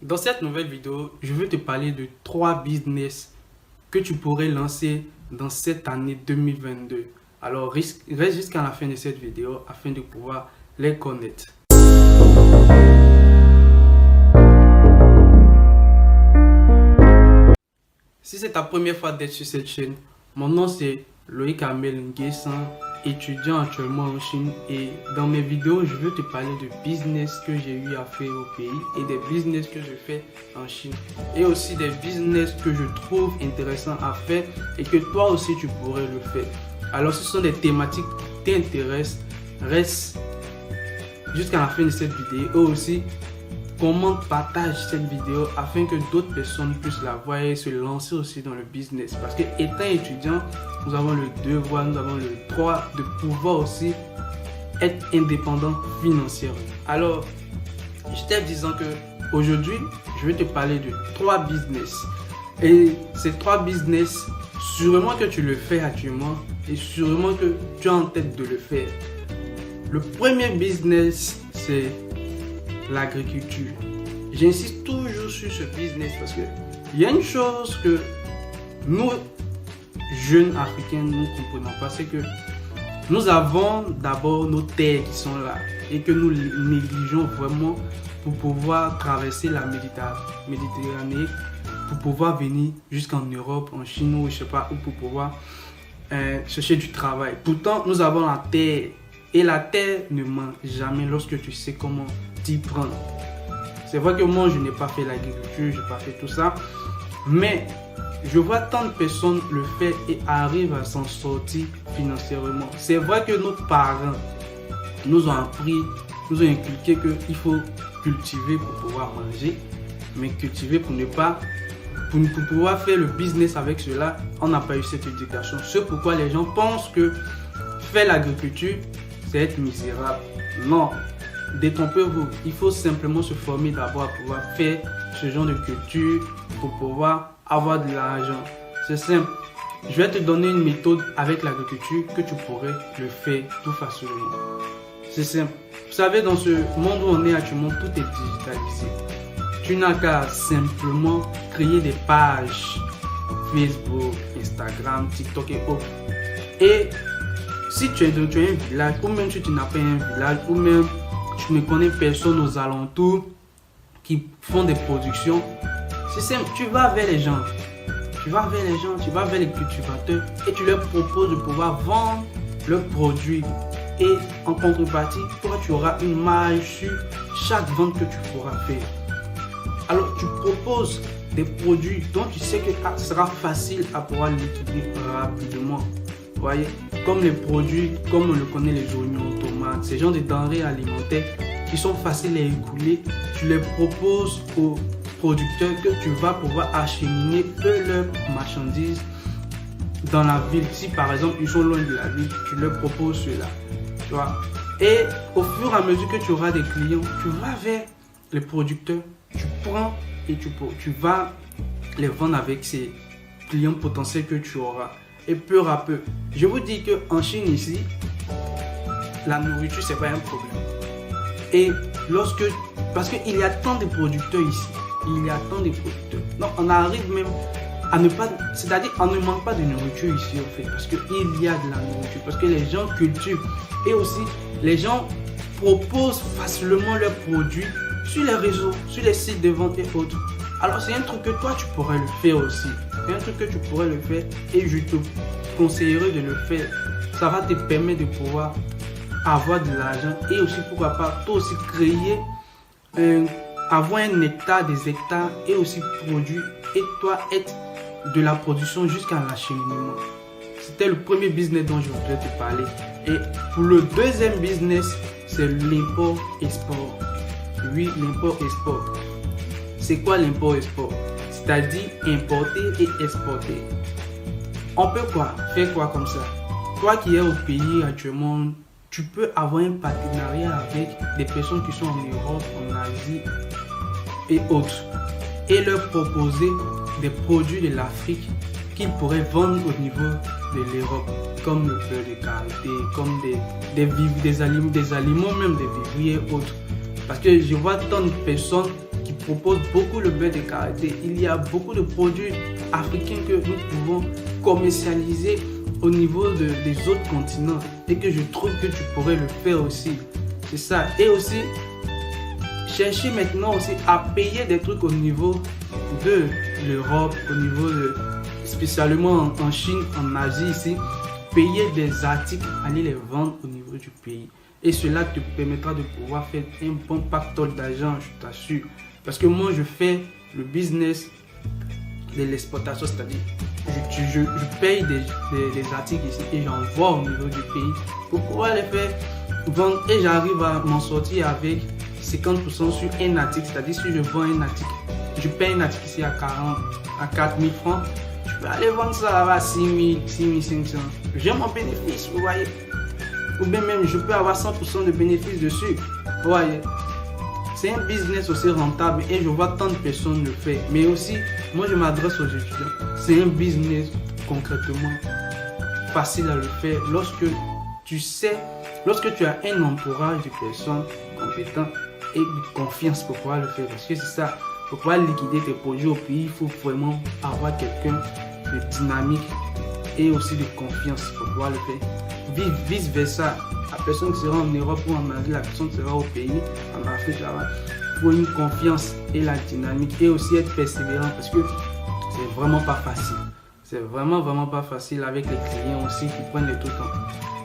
Dans cette nouvelle vidéo, je veux te parler de 3 business que tu pourrais lancer dans cette année 2022. Alors, reste jusqu'à la fin de cette vidéo afin de pouvoir les connaître. Si c'est ta première fois d'être sur cette chaîne, mon nom c'est Loïc Amel Nguessan, étudiant actuellement en Chine, et dans mes vidéos je veux te parler de business que j'ai eu à faire au pays et des business que je fais en Chine et aussi des business que je trouve intéressants à faire et que toi aussi tu pourrais le faire. Alors si ce sont des thématiques qui t'intéressent, reste jusqu'à la fin de cette vidéo et aussi commente, partage cette vidéo afin que d'autres personnes puissent la voir et se lancer aussi dans le business. Parce que étant étudiant, nous avons le devoir, nous avons le droit de pouvoir aussi être indépendant financièrement. Alors, je t'ai disant que aujourd'hui, je vais te parler de 3 business. Et ces 3 business, sûrement que tu le fais actuellement et sûrement que tu as en tête de le faire. Le premier business, c'est l'agriculture. J'insiste toujours sur ce business parce que il y a une chose que nous, jeunes Africains, nous ne comprenons pas, c'est que nous avons d'abord nos terres qui sont là et que nous négligeons vraiment pour pouvoir traverser la Méditerranée, pour pouvoir venir jusqu'en Europe, en Chine ou je sais pas, ou pour pouvoir chercher du travail. Pourtant, nous avons la terre. Et la terre ne manque jamais lorsque tu sais comment t'y prendre. C'est vrai que moi, je n'ai pas fait l'agriculture, je n'ai pas fait tout ça. Mais je vois tant de personnes le faire et arrivent à s'en sortir financièrement. C'est vrai que nos parents nous ont appris, nous ont inculqué qu'il faut cultiver pour pouvoir manger. Mais cultiver pour pouvoir faire le business avec cela, on n'a pas eu cette éducation. C'est pourquoi les gens pensent que faire l'agriculture, c'est être misérable. Non, détrompez-vous. Il faut simplement se former d'abord à pouvoir faire ce genre de culture pour pouvoir avoir de l'argent. C'est simple. Je vais te donner une méthode avec l'agriculture que tu pourrais le faire tout facilement. C'est simple. Vous savez, dans ce monde où on est actuellement, tout est digitalisé. Tu n'as qu'à simplement créer des pages Facebook, Instagram, TikTok et autres. Et si tu es un village, ou même si tu n'as pas un village, ou même tu ne connais personne aux alentours qui font des productions, c'est simple, tu vas vers les gens. Tu vas vers les cultivateurs et tu leur proposes de pouvoir vendre leurs produits. Et en contrepartie, toi tu auras une marge sur chaque vente que tu pourras faire. Alors tu proposes des produits dont tu sais que ce sera facile à pouvoir liquider rapidement. Vous voyez, comme les produits, comme on le connaît, les oignons, tomates, ces genres de denrées alimentaires qui sont faciles à écouler, tu les proposes aux producteurs que tu vas pouvoir acheminer leurs marchandises dans la ville. Si par exemple ils sont loin de la ville, tu leur proposes cela. Tu vois? Et au fur et à mesure que tu auras des clients, tu vas vers les producteurs, tu prends et tu vas les vendre avec ces clients potentiels que tu auras. Et peu à peu, je vous dis qu'en Chine ici, la nourriture c'est pas un problème. Et parce qu'il y a tant de producteurs ici, donc on arrive même à ne pas, c'est-à-dire on ne manque pas de nourriture ici en fait, parce qu'il y a de la nourriture, parce que les gens cultivent et aussi les gens proposent facilement leurs produits sur les réseaux, sur les sites de vente et autres. Alors c'est un truc que toi tu pourrais le faire aussi. C'est un truc que tu pourrais le faire et je te conseillerais de le faire. Ça va te permettre de pouvoir avoir de l'argent et aussi pourquoi pas toi aussi créer, avoir un hectare, des hectares et aussi produire et toi être de la production jusqu'à l'acheminement. C'était le premier business dont je voudrais te parler. Et pour le deuxième business, c'est l'import-export. Oui, l'import-export. C'est quoi l'import-export? C'est-à-dire importer et exporter. On peut faire quoi comme ça? Toi qui es au pays actuellement, tu peux avoir un partenariat avec des personnes qui sont en Europe, en Asie et autres. Et leur proposer des produits de l'Afrique qu'ils pourraient vendre au niveau de l'Europe. Comme le beurre de karité, comme des aliments, même des vivriers et autres. Parce que je vois tant de personnes qui propose beaucoup le beurre de karité. Il y a beaucoup de produits africains que nous pouvons commercialiser au niveau des autres continents et que je trouve que tu pourrais le faire aussi. C'est ça. Et aussi, chercher maintenant aussi à payer des trucs au niveau de l'Europe, au niveau de, spécialement en Chine, en Asie ici, payer des articles, aller les vendre au niveau du pays. Et cela te permettra de pouvoir faire un bon pactole d'argent, je t'assure. Parce que moi, je fais le business de l'exportation, c'est-à-dire je paye des articles ici et j'envoie au niveau du pays pour pouvoir les faire vendre. Et j'arrive à m'en sortir avec 50% sur un article, c'est-à-dire si je vends un article, je paye un article ici à 4 000 francs, je peux aller vendre ça là-bas à 6 000, 6 500. J'ai mon bénéfice, vous voyez. Ou bien même je peux avoir 100% de bénéfice dessus, vous voyez. C'est un business aussi rentable et je vois tant de personnes le faire. Mais aussi, moi je m'adresse aux étudiants. C'est un business concrètement facile à le faire lorsque tu sais, lorsque tu as un entourage de personnes compétentes et de confiance pour pouvoir le faire. Parce que c'est ça, pour pouvoir liquider tes projets au pays, il faut vraiment avoir quelqu'un de dynamique et aussi de confiance pour pouvoir le faire. Vice versa. La personne qui sera en Europe ou en Asie, la personne qui sera au pays, en Afrique, là-bas, il faut une confiance et la dynamique et aussi être persévérant parce que c'est vraiment pas facile. C'est vraiment pas facile avec les clients aussi qui prennent les trucs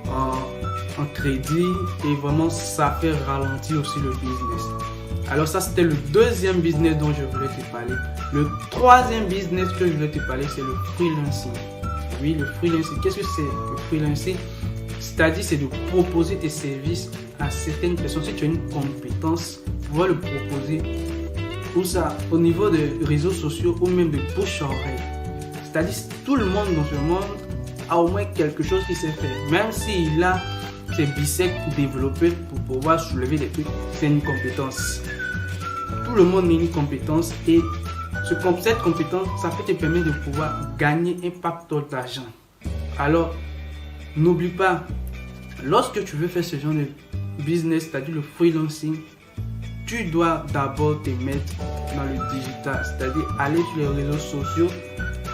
en crédit et vraiment ça fait ralentir aussi le business. Alors ça c'était le deuxième business dont je voulais te parler. Le troisième business que je voulais te parler c'est le freelancing. Oui, le freelancing. Qu'est-ce que c'est le freelancing? C'est-à-dire, c'est de proposer tes services à certaines personnes. Si tu as une compétence, pouvoir le proposer. Ou ça, au niveau des réseaux sociaux ou même de bouche-oreille. C'est-à-dire, tout le monde dans ce monde a au moins quelque chose qui sait faire. Même s'il a ses biceps développés pour pouvoir soulever des trucs, c'est une compétence. Tout le monde a une compétence et cette compétence, ça peut te permettre de pouvoir gagner un pactole d'argent. Alors, n'oublie pas, lorsque tu veux faire ce genre de business, c'est-à-dire le freelancing, tu dois d'abord te mettre dans le digital, c'est-à-dire aller sur les réseaux sociaux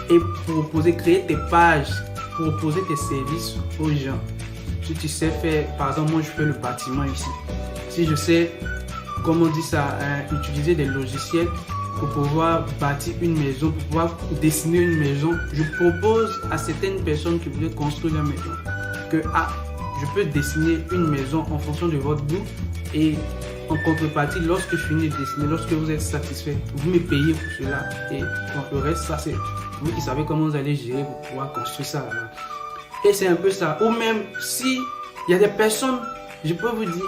et proposer, créer tes pages, proposer tes services aux gens. Si tu sais faire, par exemple, moi je fais le bâtiment ici. Si je sais, comment on dit ça, utiliser des logiciels pour pouvoir bâtir une maison, pour pouvoir dessiner une maison, je propose à certaines personnes qui veulent construire leur maison que je peux dessiner une maison en fonction de votre goût et en contrepartie, lorsque je finis de dessiner, lorsque vous êtes satisfait, vous me payez pour cela et le reste, ça c'est vous qui savez comment vous allez gérer pour pouvoir construire ça là-bas. Et c'est un peu ça. Ou même si il y a des personnes, je peux vous dire,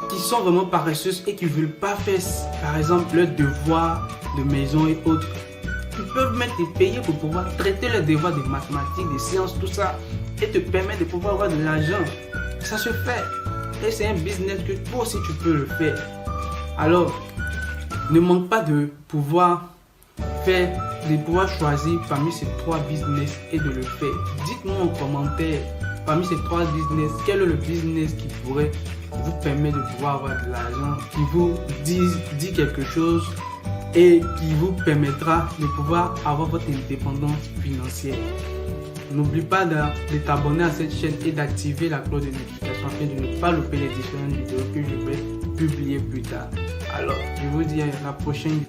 qui sont vraiment paresseuses et qui ne veulent pas faire, par exemple, leurs devoirs de maison et autres. Ils peuvent même te payer pour pouvoir traiter leurs devoirs de mathématiques, de sciences, tout ça, et te permettre de pouvoir avoir de l'argent. Ça se fait. Et c'est un business que toi aussi tu peux le faire. Alors, ne manque pas de pouvoir choisir parmi ces 3 business et de le faire. Dites-moi en commentaire, parmi ces 3 business, quel est le business qui pourrait vous permettre de pouvoir avoir de l'argent, qui vous dit quelque chose et qui vous permettra de pouvoir avoir votre indépendance financière. N'oublie pas de t'abonner à cette chaîne et d'activer la cloche de notification afin de ne pas louper les différentes vidéos que je vais publier plus tard. Alors, je vous dis à la prochaine.